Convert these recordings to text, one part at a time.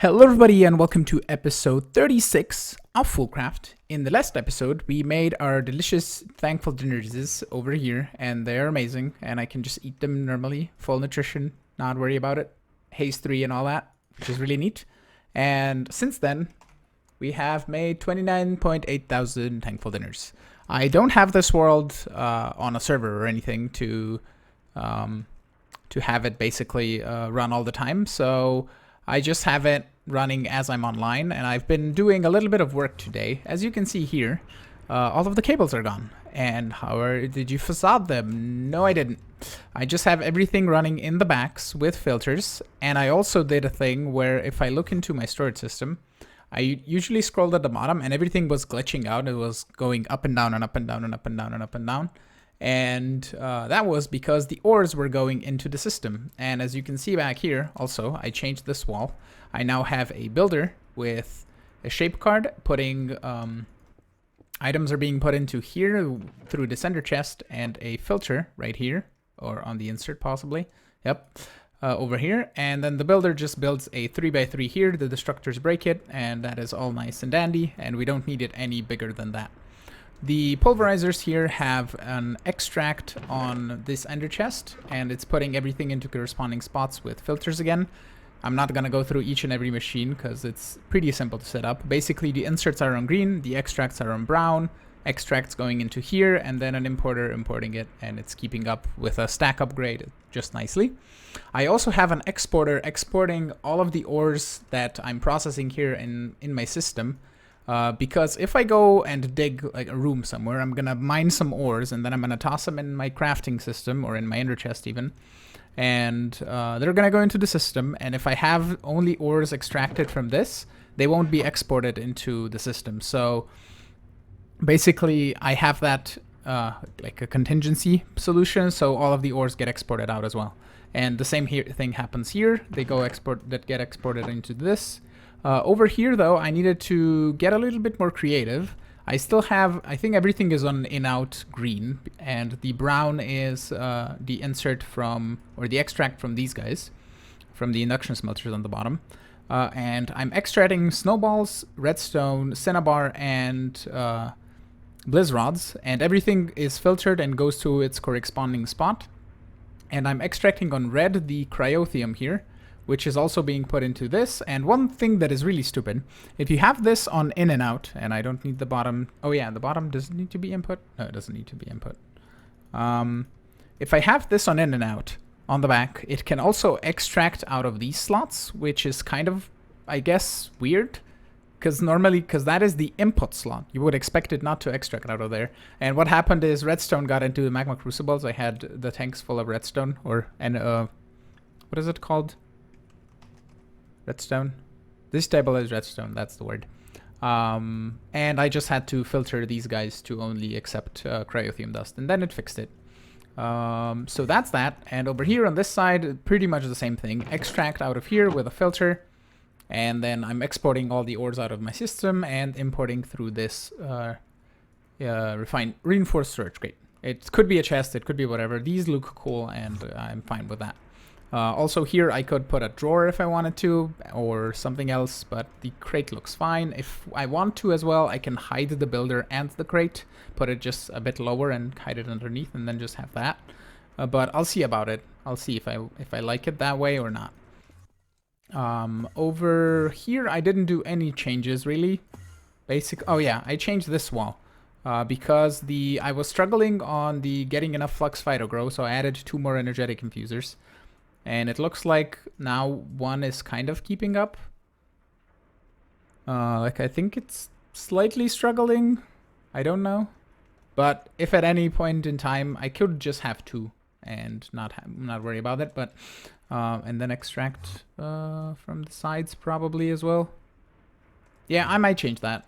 Hello everybody and welcome to episode 36 of Foolcraft. In the last episode, we made our delicious thankful dinners over here, and they're amazing, and I can just eat them normally, full nutrition, not worry about it, haze 3 and all that, which is really neat. And since then, we have made 29.8 thousand thankful dinners. I don't have this world on a server or anything to have it basically run all the time, so I just have it running as I'm online, and I've been doing a little bit of work today. As you can see here, all of the cables are gone. And how did you facade them? No, I didn't. I just have everything running in the backs with filters, and I also did a thing where if I look into my storage system, I usually scrolled at the bottom and everything was glitching out. It was going up and down and up and down and up and down and up and down. And that was because the ores were going into the system. And as you can see back here, also, I changed this wall. I now have a builder with a shape card, putting items are being put into here through the center chest, and a filter right here, or on the insert possibly. Yep, over here. And then the builder just builds a 3x3 here. The destructors break it, and that is all nice and dandy, and we don't need it any bigger than that. The pulverizers here have an extract on this ender chest, and it's putting everything into corresponding spots with filters again. I'm not going to go through each and every machine because it's pretty simple to set up. Basically, the inserts are on green, the extracts are on brown, extracts going into here, and then an importer importing it, and it's keeping up with a stack upgrade just nicely. I also have an exporter exporting all of the ores that I'm processing here in my system. Because if I go and dig like a room somewhere, I'm going to mine some ores, and then I'm going to toss them in my crafting system, or in my ender chest even. And they're going to go into the system, and if I have only ores extracted from this, they won't be exported into the system. So basically, I have that like a contingency solution, so all of the ores get exported out as well. And the same thing happens here. They get exported into this. Over here, though, I needed to get a little bit more creative. I still have, I think everything is on in-out green, and the brown is the insert from, or the extract from these guys, from the induction smelters on the bottom. And I'm extracting snowballs, redstone, cinnabar, and bliss rods, and everything is filtered and goes to its corresponding spot. And I'm extracting on red the cryothium here, which is also being put into this. And one thing that is really stupid, if you have this on in and out, and I don't need the bottom, oh yeah, the bottom doesn't need to be input. No, it doesn't need to be input. If I have this on in and out on the back, it can also extract out of these slots, which is kind of, I guess, weird. Because that is the input slot. You would expect it not to extract out of there. And what happened is redstone got into the magma crucibles. I had the tanks full of redstone, what is it called? Redstone. This table is redstone, that's the word. And I just had to filter these guys to only accept cryothium dust, and then it fixed it. So that's that. And over here on this side, pretty much the same thing. Extract out of here with a filter, and then I'm exporting all the ores out of my system and importing through this reinforced storage crate. It could be a chest, it could be whatever. These look cool, and I'm fine with that. Also here I could put a drawer if I wanted to, or something else, but the crate looks fine. If I want to as well, I can hide the builder and the crate, put it just a bit lower and hide it underneath, and then just have that. But I'll see about it. I'll see if I like it that way or not. Over here I didn't do any changes really. Oh yeah, I changed this wall. Because I was struggling on the getting enough flux phyto grow, so I added 2 more energetic infusers. And it looks like now one is kind of keeping up. Like I think it's slightly struggling. I don't know. But if at any point in time I could just have 2 and not worry about it. But and then extract from the sides probably as well. Yeah, I might change that.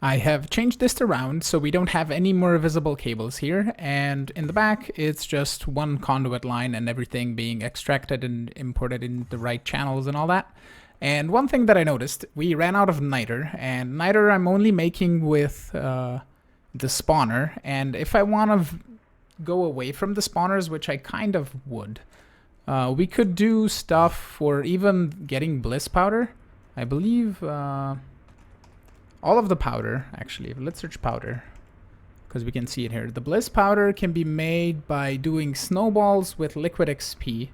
I have changed this around so we don't have any more visible cables here, and in the back it's just one conduit line and everything being extracted and imported in the right channels and all that. And one thing that I noticed, we ran out of niter, and niter I'm only making with the spawner, and if I want to go away from the spawners, which I kind of would, We could do stuff for even getting Bliss Powder. I believe all of the powder, actually. Let's search powder, because we can see it here. The Bliss Powder can be made by doing snowballs with liquid XP.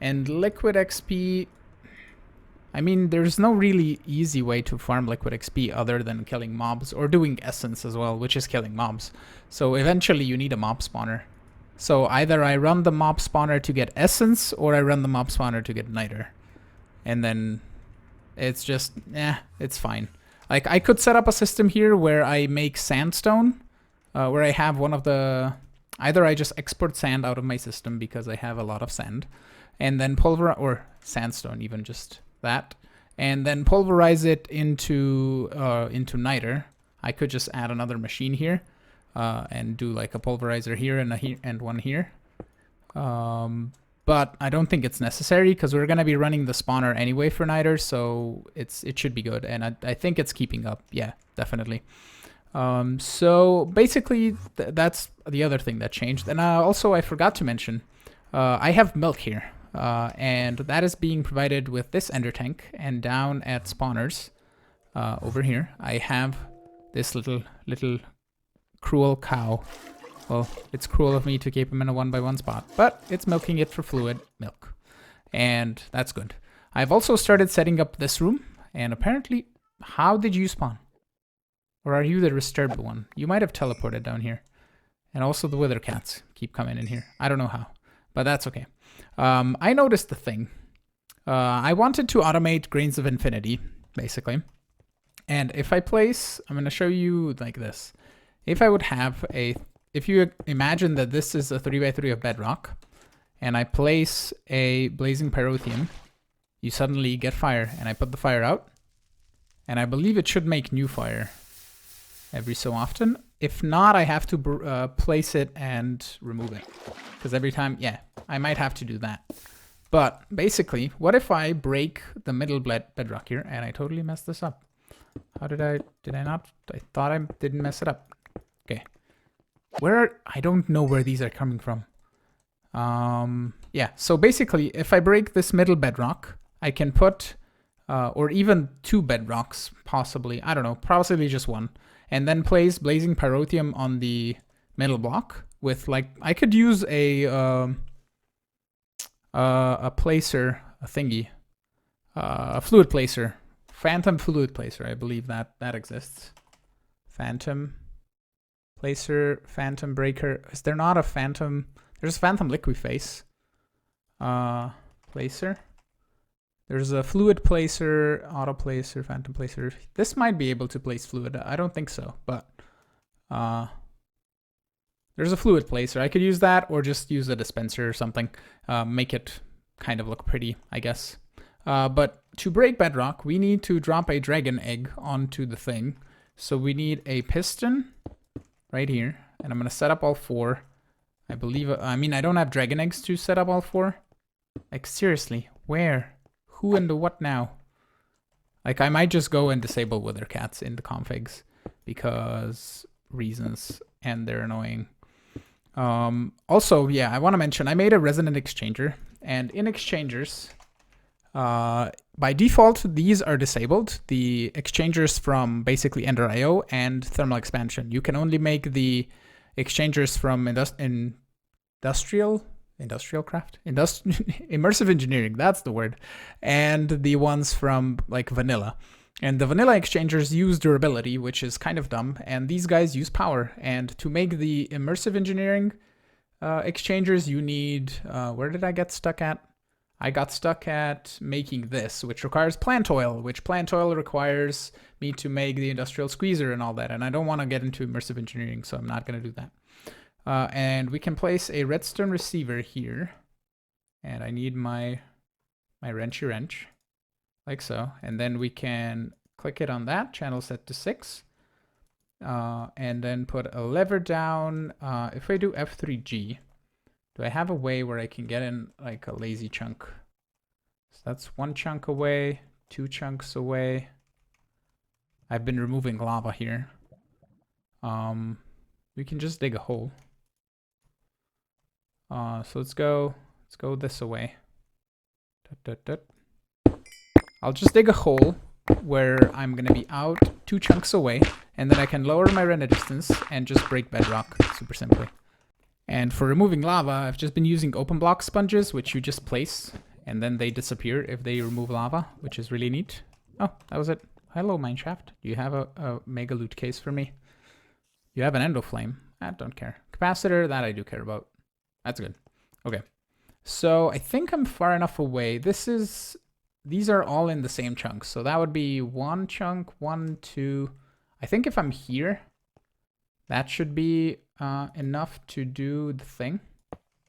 And liquid XP... I mean, there's no really easy way to farm liquid XP other than killing mobs, or doing essence as well, which is killing mobs. So eventually you need a mob spawner. So either I run the mob spawner to get essence, or I run the mob spawner to get niter. And then it's just, it's fine. Like, I could set up a system here where I make sandstone, where I have one of the... Either I just export sand out of my system because I have a lot of sand, and then pulverize, or sandstone even, just that, and then pulverize it into niter. I could just add another machine here, and do like a pulverizer here and one here. But I don't think it's necessary because we're gonna be running the spawner anyway for niter, so it should be good, and I think it's keeping up. Yeah, definitely. So basically that's the other thing that changed. And also I forgot to mention, I have milk here. And that is being provided with this ender tank, and down at spawners over here I have this little cruel cow. Well, it's cruel of me to keep him in a 1x1 spot, but it's milking it for fluid milk, and that's good. I've also started setting up this room, and apparently, how did you spawn? Or are you the disturbed one? You might have teleported down here. And also the wither cats keep coming in here. I don't know how, but that's okay. I noticed the thing. I wanted to automate Grains of Infinity, basically. And if I place, I'm going to show you like this. If I would have if you imagine that this is a 3x3 of bedrock, and I place a blazing pyrotheum, you suddenly get fire, and I put the fire out, and I believe it should make new fire every so often. If not, I have to place it and remove it. Because every time, yeah, I might have to do that. But basically, what if I break the middle bedrock here, and I totally messed this up? How did I not? I thought I didn't mess it up. Okay. I don't know where these are coming from. Yeah, so basically, if I break this middle bedrock, I can put, or even 2 bedrocks, possibly, I don't know, possibly just 1. And then place blazing pyrotheum on the middle block with, like, I could use a placer, a thingy, a fluid placer, phantom fluid placer. I believe that exists. Phantom placer, phantom breaker. Is there not a phantom? There's a phantom liqueface. Placer. There's a fluid placer, auto placer, phantom placer. This might be able to place fluid. I don't think so, but there's a fluid placer. I could use that, or just use a dispenser or something. Make it kind of look pretty, I guess. But to break bedrock, we need to drop a dragon egg onto the thing. So we need a piston right here, and I'm gonna set up all 4. I believe, I mean, I don't have dragon eggs to set up all 4. Like, seriously, where? Who and the what now? Like, I might just go and disable wither cats in the configs because reasons, and they're annoying. Also, yeah, I want to mention I made a Resonant Exchanger, and in exchangers, by default, these are disabled. The exchangers from basically Ender.io and thermal expansion. You can only make the exchangers from immersive engineering, that's the word, and the ones from like vanilla. And the vanilla exchangers use durability, which is kind of dumb, and these guys use power. And to make the immersive engineering exchangers, you need, where did I get stuck at? I got stuck at making this, which requires plant oil, which plant oil requires me to make the industrial squeezer and all that, and I don't want to get into immersive engineering, so I'm not going to do that. And we can place a Redstone Receiver here, and I need my wrenchy wrench, like so, and then we can click it on that, channel set to 6, and then put a lever down. If I do F3G, do I have a way where I can get in like a lazy chunk? So that's 1 chunk away, 2 chunks away. I've been removing lava here. We can just dig a hole. So let's go Let's go this away. I'll just dig a hole where I'm gonna be out 2 chunks away, and then I can lower my render distance and just break bedrock super simply. And for removing lava, I've just been using open block sponges, which you just place, and then they disappear if they remove lava, which is really neat. Oh, that was it. Hello, Mineshaft. Do you have a mega loot case for me? You have an endo flame. I don't care. Capacitor, that I do care about. That's good. Okay. So I think I'm far enough away. These are all in the same chunk. So that would be 1 chunk, 1, 2. I think if I'm here, that should be enough to do the thing.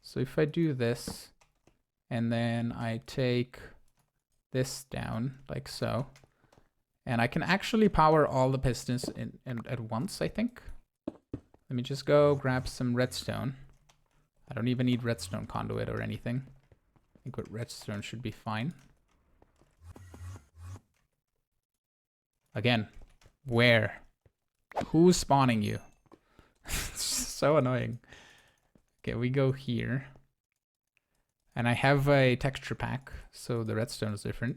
So if I do this, and then I take this down like so, and I can actually power all the pistons at once, I think. Let me just go grab some redstone. I don't even need redstone conduit or anything. I think with redstone should be fine. Again, where? Who's spawning you? It's so annoying. Okay, we go here. And I have a texture pack, so the redstone is different.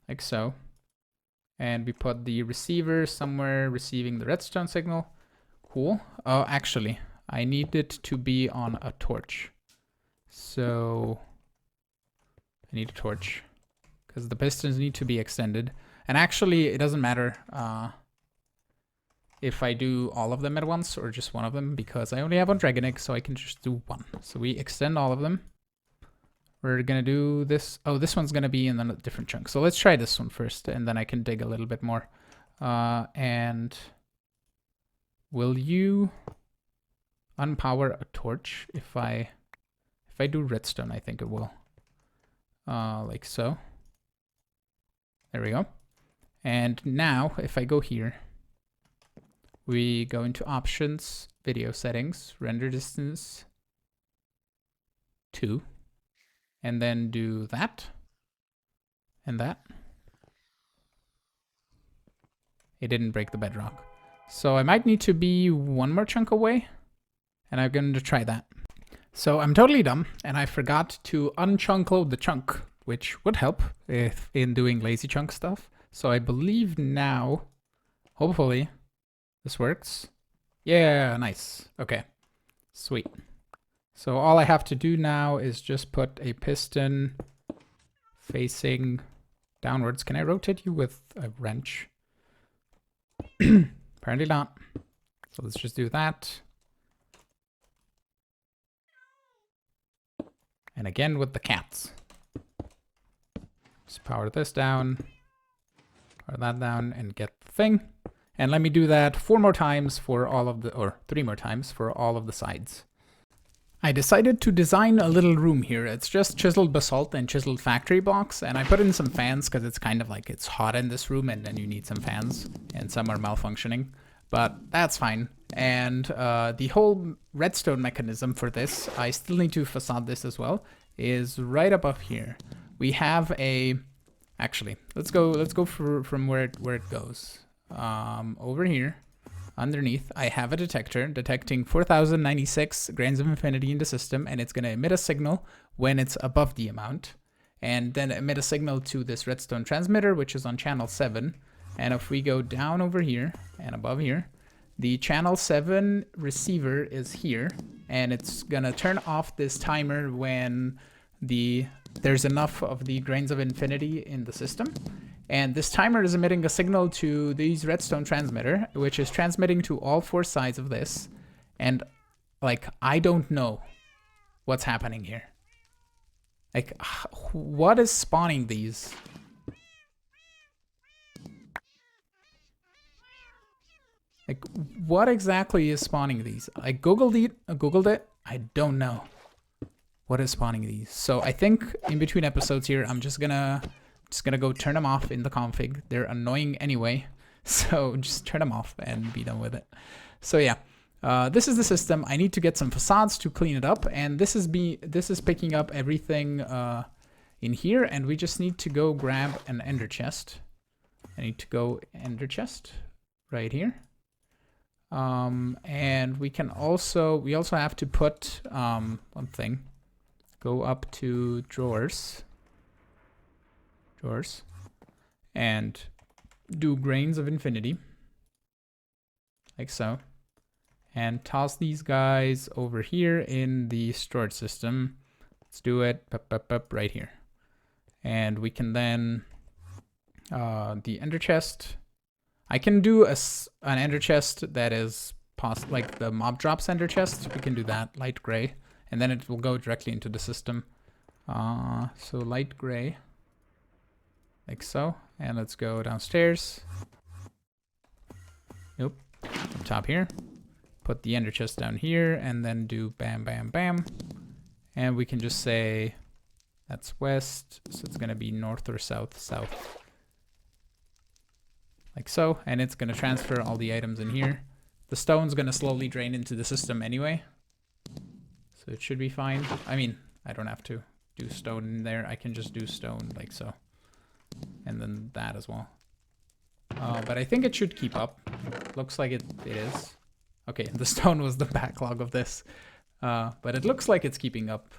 Like so. And we put the receiver somewhere receiving the redstone signal. Cool. Oh, actually, I need it to be on a torch. So I need a torch because the pistons need to be extended. And actually, it doesn't matter if I do all of them at once or just one of them, because I only have 1 dragon egg, so I can just do 1. So we extend all of them. We're gonna do this. Oh, this one's gonna be in a different chunk. So let's try this one first, and then I can dig a little bit more. And will you unpower a torch if I do redstone? I think it will. Like so. There we go. And now if I go here, we go into options, video settings, render distance 2, and then do that and that. It didn't break the bedrock. So I might need to be 1 more chunk away, and I'm going to try that. So I'm totally dumb, and I forgot to unchunk load the chunk, which would help in doing lazy chunk stuff. So I believe now, hopefully, this works. Yeah, nice. Okay, sweet. So all I have to do now is just put a piston facing downwards. Can I rotate you with a wrench? Apparently not. So let's just do that. And again with the cats. Just power this down, power that down, and get the thing. And let me do that 4 more times for all of the, or 3 more times for all of the sides. I decided to design a little room here. It's just chiseled basalt and chiseled factory blocks, and I put in some fans because it's kind of like it's hot in this room and then you need some fans, and some are malfunctioning, but that's fine. And the whole redstone mechanism for this, I still need to facade this as well, is right above here. We have a, actually, let's go from where it goes. Over here, underneath, I have a detector detecting 4096 grains of infinity in the system, and it's going to emit a signal when it's above the amount, and then emit a signal to this redstone transmitter, which is on channel 7. And if we go down over here and above here, the channel 7 receiver is here, and it's going to turn off this timer when there's enough of the grains of infinity in the system. And this timer is emitting a signal to these redstone transmitter, which is transmitting to all 4 sides of this. And like, I don't know what's happening here. Like, what is spawning these? Like, what exactly is spawning these? I googled it. I don't know what is spawning these. So I think in between episodes here, I'm just gonna go turn them off in the config. They're annoying anyway, so just turn them off and be done with it. So yeah, this is the system. I need to get some facades to clean it up, and this is picking up everything in here, and we just need to go grab an ender chest. I need to go ender chest right here. And we also have to put one thing. go up to drawers, and do grains of infinity, like so, and toss these guys over here in the storage system. Let's do it right here. And we can then, the ender chest, I can do an ender chest that is like the mob drops ender chest. We can do that, light gray, and then it will go directly into the system. So light gray, like so, and let's go downstairs. Nope, up top here. Put the ender chest down here, and then do bam, bam, bam. And we can just say that's west, so it's gonna be north or south, south. Like so, and it's gonna transfer all the items in here. The stone's gonna slowly drain into the system anyway, so it should be fine. I mean, I don't have to do stone in there. I can just do stone like so, and then that as well. But I think it should keep up. Looks like it is. Okay, the stone was the backlog of this, but it looks like it's keeping up.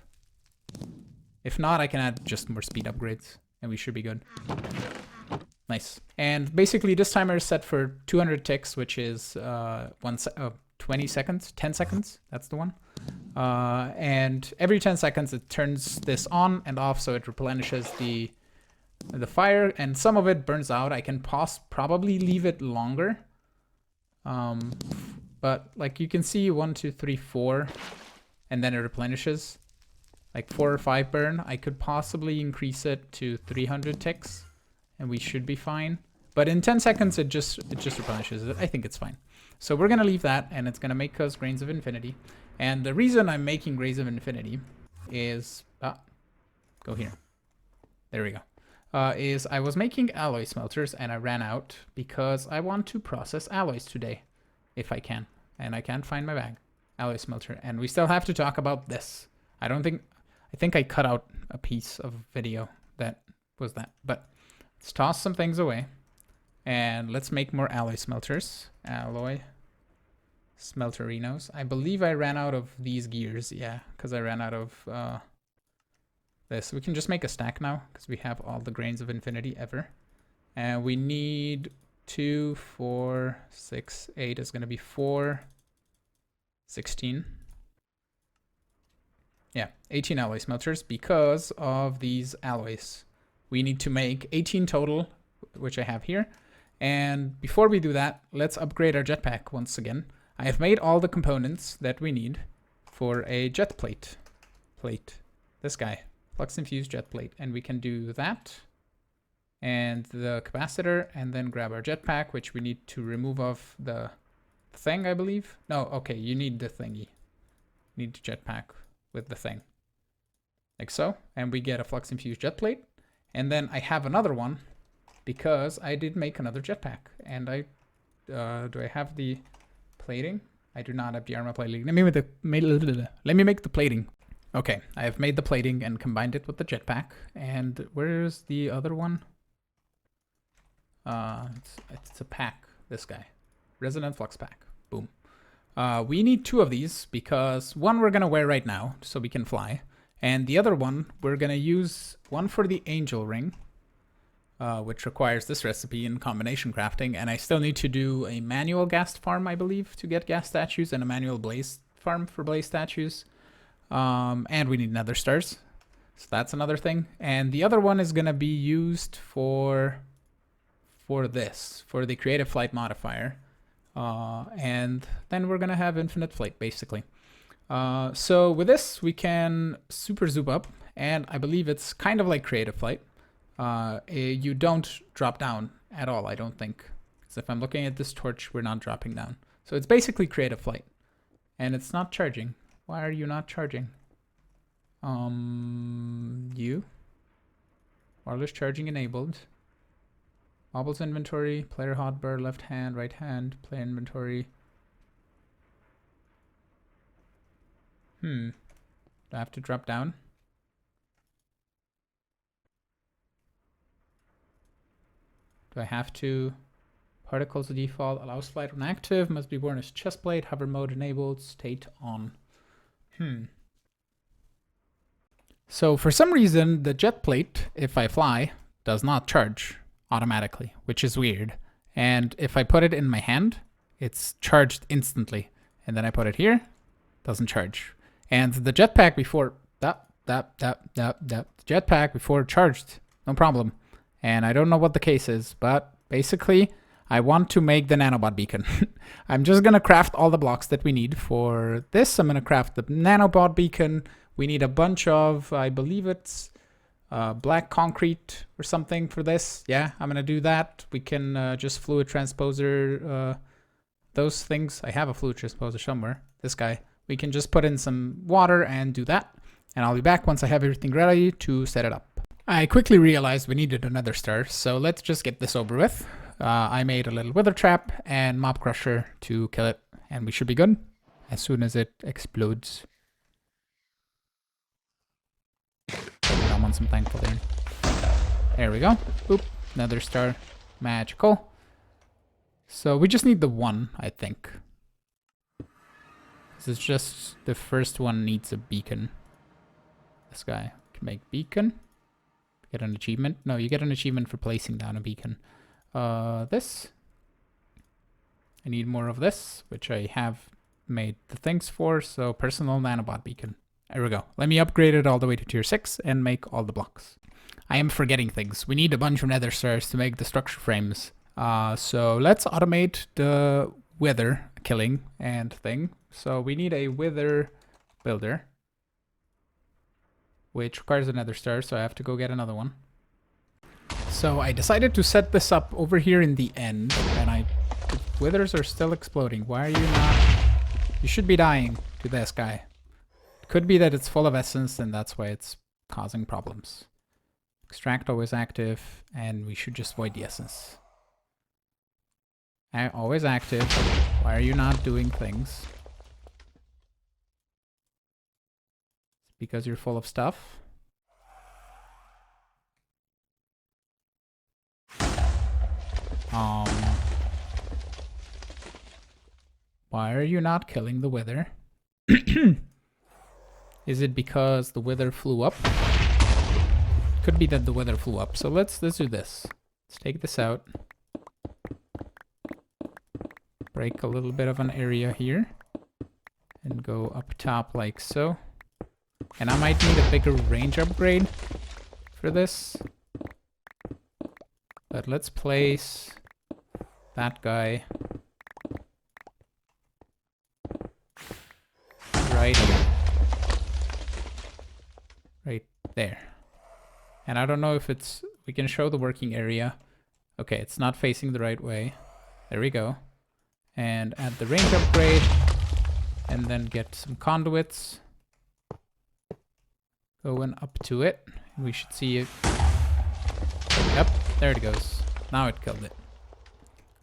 If not, I can add just more speed upgrades, and we should be good. Nice. And basically, this timer is set for 200 ticks, which is 20 seconds, 10 seconds. That's the one. And every 10 seconds, it turns this on and off, so it replenishes the fire, and some of it burns out. I can probably leave it longer. But like you can see, 1, 2, 3, 4, and then it replenishes. Like 4 or 5 burn. I could possibly increase it to 300 ticks, and we should be fine. But in 10 seconds, it just replenishes it. I think it's fine. So we're gonna leave that, and it's gonna make us grains of infinity. And the reason I'm making grains of infinity is go here. There we go. Is I was making alloy smelters, and I ran out because I want to process alloys today, if I can. And I can't find my bag. Alloy smelter. And we still have to talk about this. I think I cut out a piece of video that was that. But let's toss some things away. And let's make more alloy smelters. Alloy smelterinos. I believe I ran out of these gears. Yeah, because I ran out of this. We can just make a stack now because we have all the grains of infinity ever. And we need 2, 4, 6, 8 is going to be 4, 16. Yeah, 18 alloy smelters because of these alloys. We need to make 18 total, which I have here. And before we do that, let's upgrade our jetpack once again. I have made all the components that we need for a jet plate. This guy, Flux Infused jet plate. And we can do that. And the capacitor, and then grab our jetpack, which we need to remove off the thing, I believe. No, okay, you need the thingy. You need the jetpack with the thing. Like so. And we get a Flux Infused jet plate. And then I have another one because I did make another jetpack. And I, do I have the plating? I do not have the armor plating. Let me make the plating. Okay, I have made the plating and combined it with the jetpack. And where's the other one? It's a pack, this guy. Resonant Flux pack. Boom. We need 2 of these because one we're going to wear right now so we can fly. And the other one, we're going to use one for the angel ring, which requires this recipe in combination crafting. And I still need to do a manual ghast farm, I believe, to get ghast statues, and a manual blaze farm for blaze statues. And we need nether stars. So that's another thing. And the other one is going to be used for the creative flight modifier. And then we're going to have infinite flight, basically. So with this, we can super zoom up, and I believe it's kind of like creative flight. You don't drop down at all, I don't think. Because if I'm looking at this torch, we're not dropping down. So it's basically creative flight. And it's not charging. Why are you not charging? You? Wireless charging enabled. Mobile's inventory, player hotbar, left hand, right hand, player inventory. Do I have to drop down? Do I have to? Particles default, allow slide when active, must be worn as chest plate, hover mode enabled, state on. So for some reason, the jet plate, if I fly, does not charge automatically, which is weird. And if I put it in my hand, it's charged instantly. And then I put it here, doesn't charge. And the jetpack before, jetpack before charged, no problem. And I don't know what the case is, but basically I want to make the Nanobot Beacon. I'm just gonna craft all the blocks that we need for this. I'm gonna craft the Nanobot Beacon. We need a bunch of, I believe it's black concrete or something for this. Yeah, I'm gonna do that. We can just fluid transposer those things. I have a fluid transposer somewhere, this guy. We can just put in some water and do that. And I'll be back once I have everything ready to set it up. I quickly realized we needed another star, so let's just get this over with. I made a little wither trap and mob crusher to kill it, and we should be good as soon as it explodes. I want some thankful there. There we go. Boop. Another star. Magical. So we just need the one, I think. This is just the first one needs a beacon. This guy can make beacon. Get an achievement. No, you get an achievement for placing down a beacon. This. I need more of this, which I have made the things for. So personal nanobot beacon. There we go. Let me upgrade it all the way to tier 6 and make all the blocks. I am forgetting things. We need a bunch of nether stars to make the structure frames. So let's automate the wither killing and thing. So we need a wither builder, which requires another star, so I have to go get another one. So I decided to set this up over here in the end, and the withers are still exploding. Why are you not? You should be dying to this guy. It could be that it's full of essence, and that's why it's causing problems. Extract always active, and we should just void the essence. Always active. Why are you not doing things? Because you're full of stuff. Why are you not killing the wither? Is it because the wither flew up? Could be that the wither flew up. So let's do this. Let's take this out. Break a little bit of an area here. And go up top like so. And I might need a bigger range upgrade for this. But let's place that guy right here. Right there. And I don't know if it's... We can show the working area. Okay, it's not facing the right way. There we go. And add the range upgrade. And then get some conduits. Going up to it. We should see it. Yep, there it goes. Now it killed it.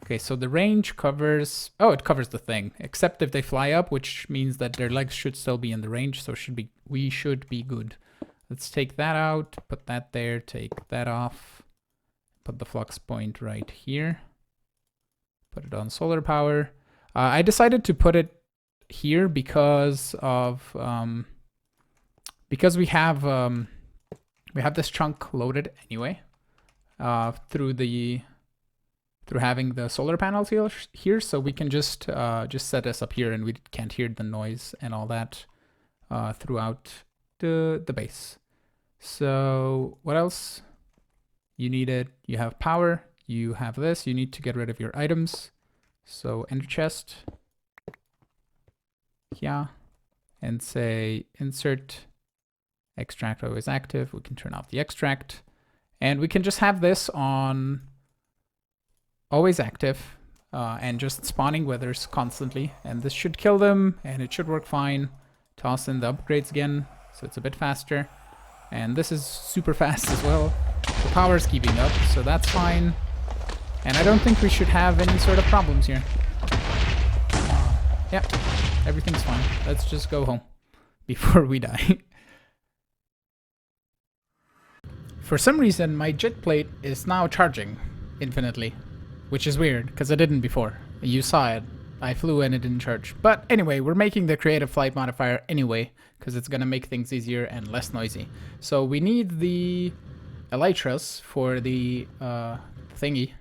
Okay, so the range covers... Oh, it covers the thing. Except if they fly up, which means that their legs should still be in the range, so we should be good. Let's take that out, put that there, take that off. Put the flux point right here. Put it on solar power. I decided to put it here because of... because we have this chunk loaded anyway, through having the solar panels here, so we can just set this up here, and we can't hear the noise and all that throughout the base. So what else? You need it. You have power. You have this. You need to get rid of your items. So enter chest. Yeah, and say insert. Extract always active. We can turn off the extract, and we can just have this on always active and just spawning withers constantly, and this should kill them and it should work fine. Toss in the upgrades again so it's a bit faster, and this is super fast as well. The power's keeping up, so that's fine, and I don't think we should have any sort of problems here. Yeah, everything's fine. Let's just go home before we die. For some reason, my jet plate is now charging infinitely, which is weird because I didn't before. You saw it I flew and it didn't charge. But anyway, we're making the creative flight modifier anyway, because it's going to make things easier and less noisy. So we need the elytras for the thingy.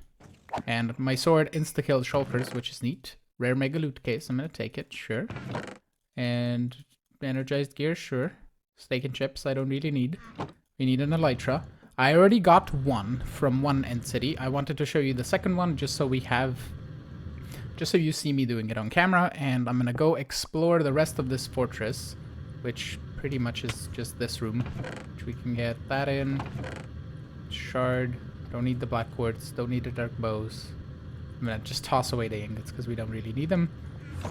And my sword insta-killed shulkers, which is neat. Rare mega loot case, I'm going to take it, sure. And energized gear, sure. Steak and chips, I don't really need. We need an elytra. I already got one from one entity. I wanted to show you the second one just so we have... just so you see me doing it on camera. And I'm gonna go explore the rest of this fortress, which pretty much is just this room. Which we can get that in. Shard. Don't need the black quartz. Don't need the dark bows. I'm gonna just toss away the ingots because we don't really need them.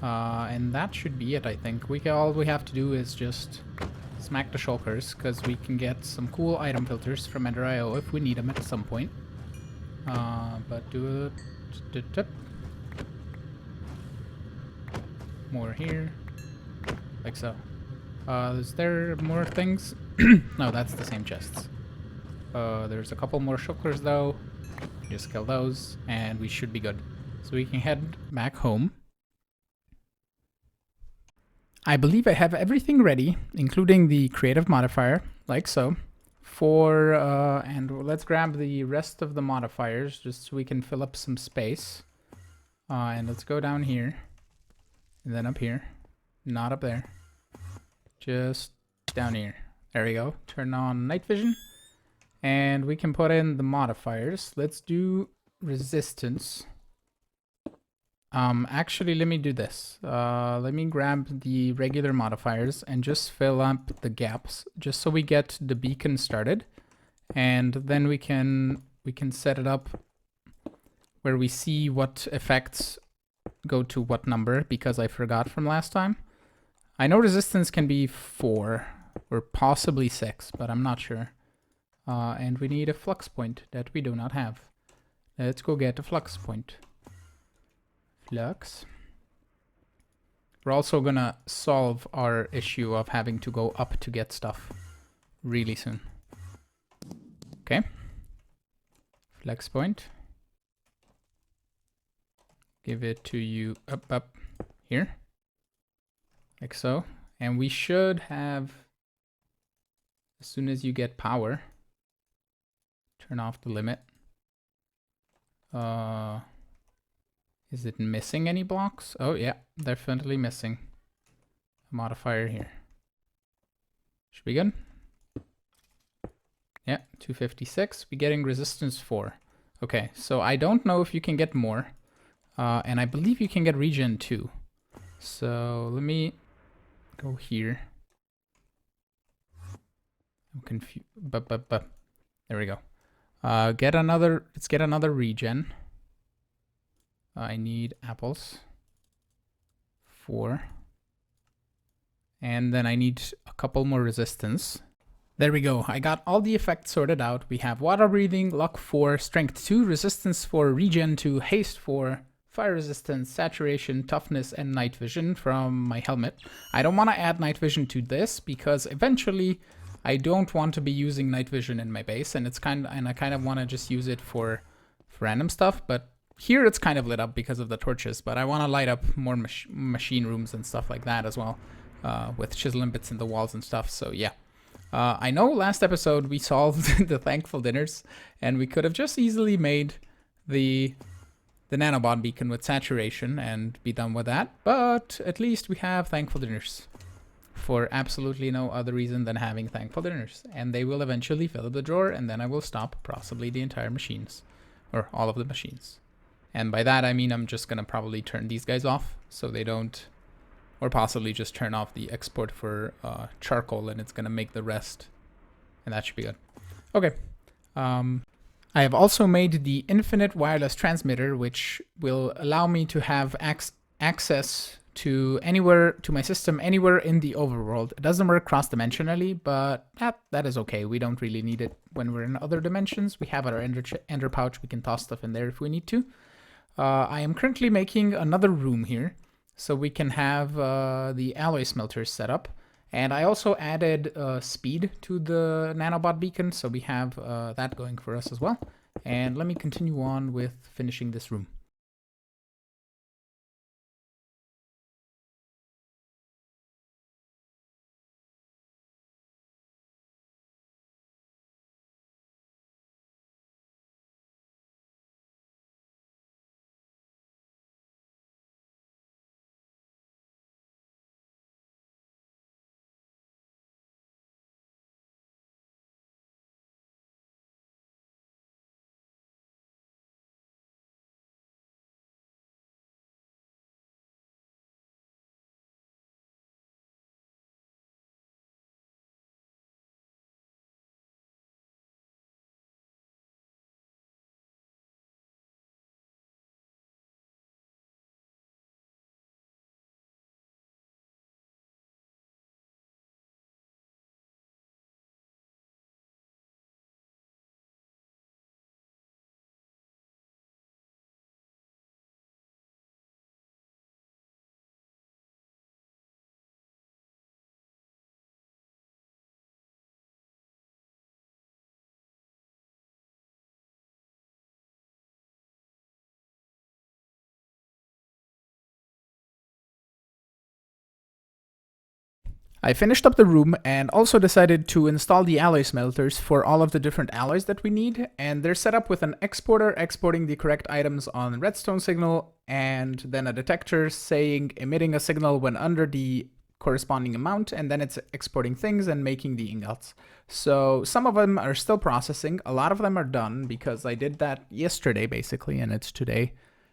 And that should be it, I think. All we have to do is just smack the shulkers, because we can get some cool item filters from Ender.io if we need them at some point. But do it. More here. Like so. Is there more things? No, that's the same chests. There's a couple more shulkers though. Just kill those, and we should be good. So we can head back home. I believe I have everything ready, including the creative modifier, like so. And let's grab the rest of the modifiers, just so we can fill up some space. And let's go down here, and then up here. Not up there. Just down here. There we go. Turn on night vision. And we can put in the modifiers. Let's do resistance. Actually, let me do this. Let me grab the regular modifiers and just fill up the gaps, just so we get the beacon started. And then we can set it up where we see what effects go to what number, because I forgot from last time. I know resistance can be 4 or possibly 6, but I'm not sure. And we need a flux point that we do not have. Let's go get a flux point. Flux. We're also gonna solve our issue of having to go up to get stuff really soon. Okay. Flux point. Give it to you up here. Like so. And we should have, as soon as you get power, turn off the limit. Is it missing any blocks? Oh yeah, definitely missing a modifier here. Should be good. Yeah, 256. We're getting resistance 4. Okay, so I don't know if you can get more. And I believe you can get regen too. So let me go here. I'm confused. There we go. Let's get another regen. I need apples. 4. And then I need a couple more resistance. There we go. I got all the effects sorted out. We have water breathing, luck 4, strength 2, resistance 4, regen 2, haste 4, fire resistance, saturation, toughness, and night vision from my helmet. I don't want to add night vision to this because eventually I don't want to be using night vision in my base, and I kind of want to just use it for random stuff. But here it's kind of lit up because of the torches, but I want to light up more machine rooms and stuff like that as well, with chiseling bits in the walls and stuff. So yeah, I know last episode we solved the thankful dinners, and we could have just easily made the Nanobot Beacon with saturation and be done with that, but at least we have thankful dinners for absolutely no other reason than having thankful dinners, and they will eventually fill up the drawer, and then I will stop possibly the entire machines, or all of the machines. And by that I mean I'm just gonna probably turn these guys off so they don't, or possibly just turn off the export for charcoal, and it's gonna make the rest, and that should be good. Okay. I have also made the infinite wireless transmitter, which will allow me to have access to my system anywhere in the overworld. It doesn't work cross-dimensionally, but that is okay. We don't really need it when we're in other dimensions. We have our ender pouch. We can toss stuff in there if we need to. I am currently making another room here, so we can have the alloy smelters set up. And I also added speed to the Nanobot Beacon, so we have that going for us as well. And let me continue on with finishing this room. I finished up the room and also decided to install the alloy smelters for all of the different alloys that we need, and they're set up with an exporter exporting the correct items on redstone signal, and then a detector emitting a signal when under the corresponding amount, and then it's exporting things and making the ingots. So some of them are still processing, a lot of them are done because I did that yesterday basically, and it's today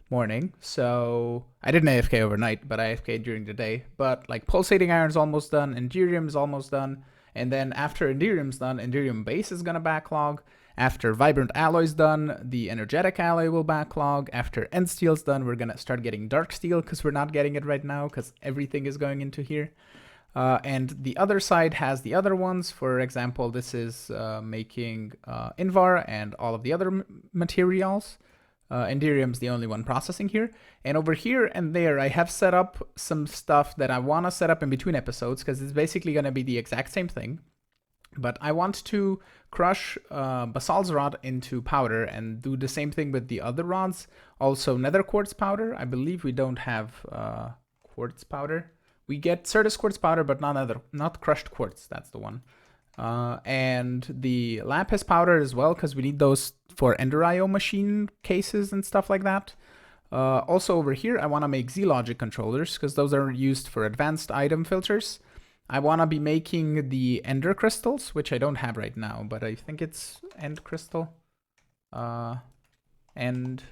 morning. So I didn't AFK overnight, but I AFK during the day. But like pulsating iron's almost done, Enderium is almost done, and then after Enderium's done, Enderium base is gonna backlog. After Vibrant Alloy's done, the Energetic Alloy will backlog. After End Steel's done, we're gonna start getting Dark Steel because we're not getting it right now because everything is going into here. And the other side has the other ones. For example, this is making Invar and all of the other materials. Enderium's the only one processing here. And over here and there, I have set up some stuff that I want to set up in between episodes because it's basically going to be the exact same thing. But I want to crush Basalt's rod into powder and do the same thing with the other rods. Also Nether quartz powder. I believe we don't have quartz powder. We get Certus quartz powder, but not crushed quartz. That's the one. And the lapis powder as well, because we need those for Ender IO machine cases and stuff like that. Also over here, I want to make Z-Logic controllers, because those are used for advanced item filters. I want to be making the Ender crystals, which I don't have right now, but I think it's End crystal. I think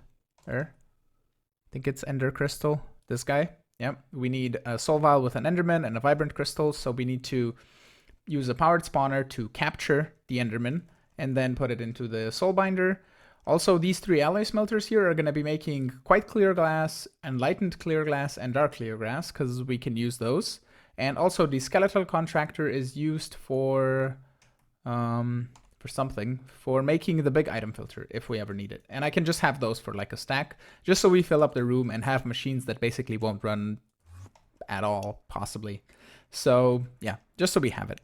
it's Ender crystal, this guy. Yep, we need a soul vial with an Enderman and a vibrant crystal, so we need to use a powered spawner to capture the Enderman and then put it into the soul binder. Also, these three alloy smelters here are going to be making quite clear glass, enlightened clear glass, and dark clear glass, because we can use those. And also the skeletal contractor is used for making the big item filter if we ever need it. And I can just have those for like a stack, just so we fill up the room and have machines that basically won't run at all, possibly. So yeah, just so we have it.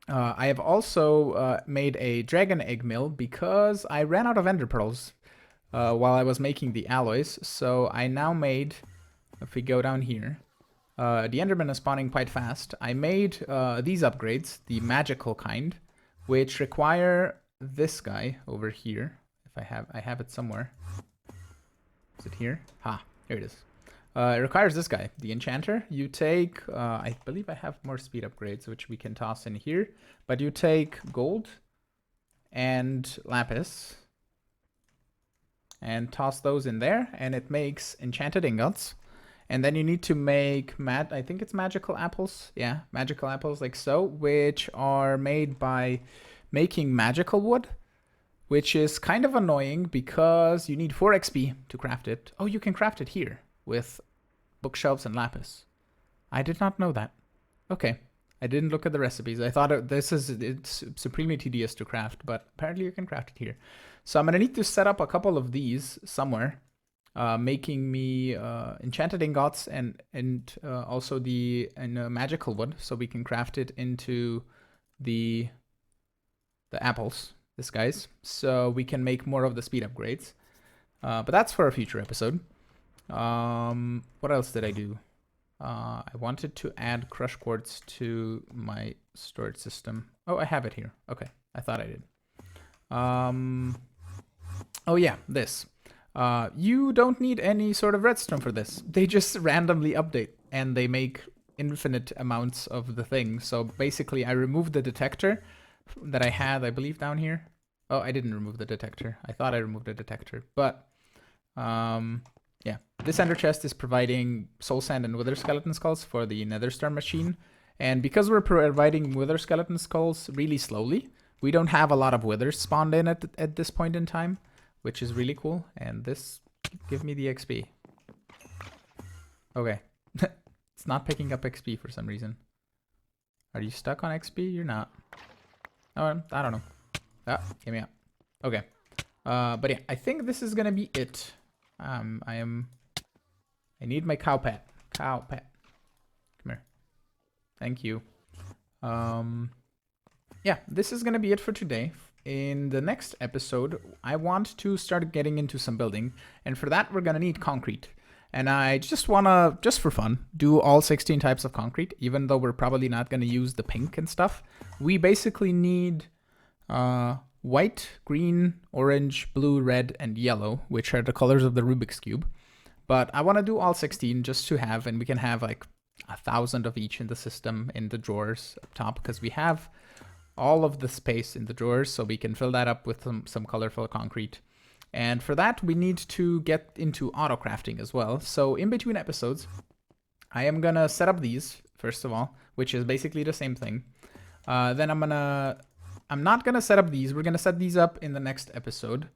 I have also made a dragon egg mill because I ran out of ender pearls while I was making the alloys. So I now made, if we go down here, the enderman is spawning quite fast. I made these upgrades, the magical kind, which require this guy over here. If I have it somewhere. Is it here? Ha, here it is. It requires this guy, the enchanter. You take, I believe I have more speed upgrades, which we can toss in here. But you take gold and lapis and toss those in there, and it makes enchanted ingots. And then you need to make, I think it's magical apples. Yeah, magical apples like so, which are made by making magical wood, which is kind of annoying because you need 4 XP to craft it. Oh, you can craft it here with bookshelves and lapis. I did not know that. Okay, I didn't look at the recipes. I thought it's supremely tedious to craft, but apparently you can craft it here. So I'm gonna need to set up a couple of these somewhere, making me enchanted ingots and also the magical wood, so we can craft it into the apples, this guys, so we can make more of the speed upgrades. But that's for a future episode. What else did I do? I wanted to add crush quartz to my storage system. Oh, I have it here. Okay, I thought I did. Oh yeah, this. You don't need any sort of redstone for this. They just randomly update and they make infinite amounts of the thing. So basically I removed the detector that I had, I believe, down here. Oh, I didn't remove the detector. I thought I removed the detector, but yeah, this ender chest is providing soul sand and wither skeleton skulls for the nether star machine. And because we're providing wither skeleton skulls really slowly, we don't have a lot of withers spawned in at this point in time, which is really cool. And this, give me the XP. Okay. It's not picking up XP for some reason. Are you stuck on XP? You're not. Oh, I don't know. Ah, give me up. Okay. But yeah, I think this is gonna be it. I need my cow pet. Cow pet. Come here. Thank you. Yeah, this is gonna be it for today. In the next episode, I want to start getting into some building, and for that we're gonna need concrete. And I just wanna, just for fun, do all 16 types of concrete, even though we're probably not gonna use the pink and stuff. We basically need white, green, orange, blue, red, and yellow, which are the colors of the Rubik's Cube. But I wanna do all 16 just to have, and we can have like 1,000 of each in the system in the drawers up top, because we have all of the space in the drawers, so we can fill that up with some colorful concrete. And for that, we need to get into auto crafting as well. So in between episodes, I am gonna set up these, first of all, which is basically the same thing. Then I'm not gonna set up these, we're gonna set these up in the next episode.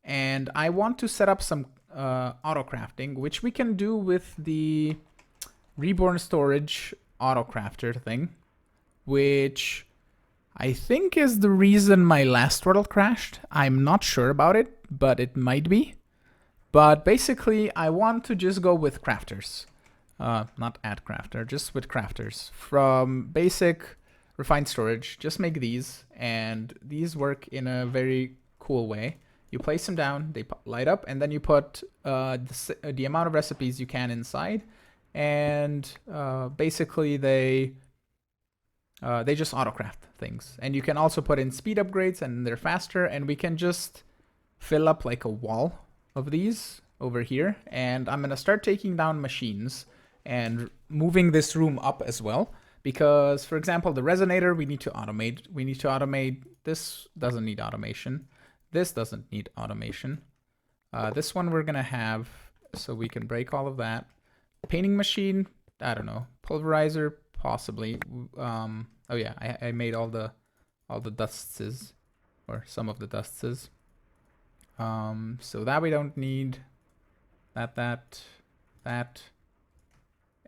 And I want to set up some auto crafting, which we can do with the Reborn Storage auto crafter thing, which I think is the reason my last world crashed. I'm not sure about it, but it might be. But basically, I want to just go with crafters. Not add crafter, just with crafters. From basic refined storage, just make these. And these work in a very cool way. You place them down, they light up, and then you put the amount of recipes you can inside. And basically, they just auto-craft things. And you can also put in speed upgrades and they're faster, and we can just fill up like a wall of these over here. And I'm gonna start taking down machines and moving this room up as well. Because, for example, the resonator we need to automate. We need to automate, this doesn't need automation. This doesn't need automation. This one we're gonna have, so we can break all of that. Painting machine, I don't know. Pulverizer, possibly. Oh yeah, I made all the dustses, or some of the dustses. So that we don't need. That.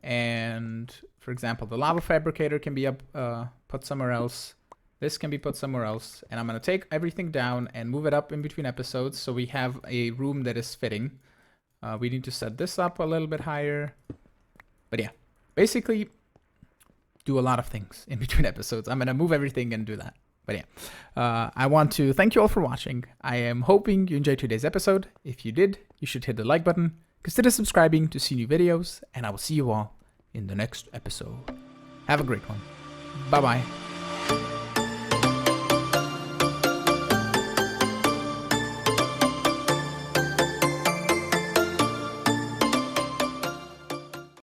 And for example, the lava fabricator can be put somewhere else. This can be put somewhere else. And I'm gonna take everything down and move it up in between episodes so we have a room that is fitting. We need to set this up a little bit higher. But yeah, basically do a lot of things in between episodes. I'm gonna move everything and do that. But yeah, I want to thank you all for watching. I am hoping you enjoyed today's episode. If you did, you should hit the like button, consider subscribing to see new videos, and I will see you all in the next episode. Have a great one. Bye-bye.